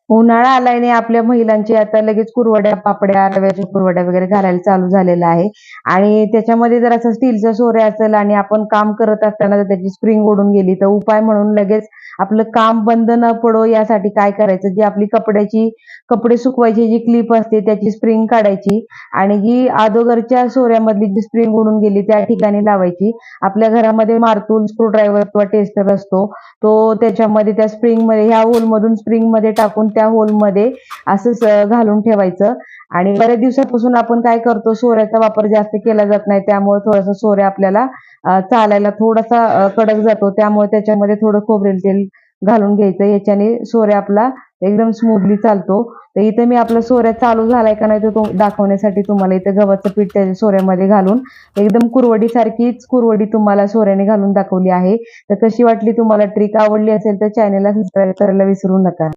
उन्हाळा आलाय आणि आपल्या महिलांची आता लगेच कुरवड्या, पापड्या, रव्याच्या कुरवड्या वगैरे घालायला चालू झालेलं आहे. आणि त्याच्यामध्ये जर असं स्टीलचं सोरे असेल आणि आपण काम करत असताना जर त्याची स्प्रिंग उडून गेली, तर उपाय म्हणून लगेच आपलं काम बंद न पडो यासाठी काय करायचं, जी आपली कपडे सुकवायची जी क्लिप असते त्याची स्प्रिंग काढायची आणि जी अगोदरच्या सोऱ्यामधली जी स्प्रिंग उडून गेली त्या ठिकाणी लावायची. आपल्या घरामध्ये मारतूल, स्क्रूड्रायव्हर किंवा टेस्टर असतो. तो त्याच्यामध्ये त्या स्प्रिंगमध्ये ह्या होलमधून स्प्रिंगमध्ये टाकून त्या होलमध्ये असंच घालून ठेवायचं. आणि बऱ्याच दिवसापासून आपण काय करतो, सोऱ्याचा वापर जास्त केला जात नाही. त्यामुळे थोडंसं सोऱ्या आपल्याला चालायला थोडासा कडक जातो. त्यामुळे त्याच्यामध्ये थोडं खोबरेल तेल घालून घ्यायचं. याच्याने सोऱ्या आपला एकदम स्मूथली चालतो. तर इथे मी आपला सोऱ्या चालू झालाय का नाही तो दाखवण्यासाठी तुम्हाला इथे गव्हाचं पीठ त्या सोऱ्यामध्ये घालून एकदम कुरवडीसारखीच कुरवडी तुम्हाला सोऱ्याने घालून दाखवली आहे. तर कशी वाटली तुम्हाला ट्रिक? आवडली असेल तर चॅनलला सबस्क्राईब करायला विसरू नका.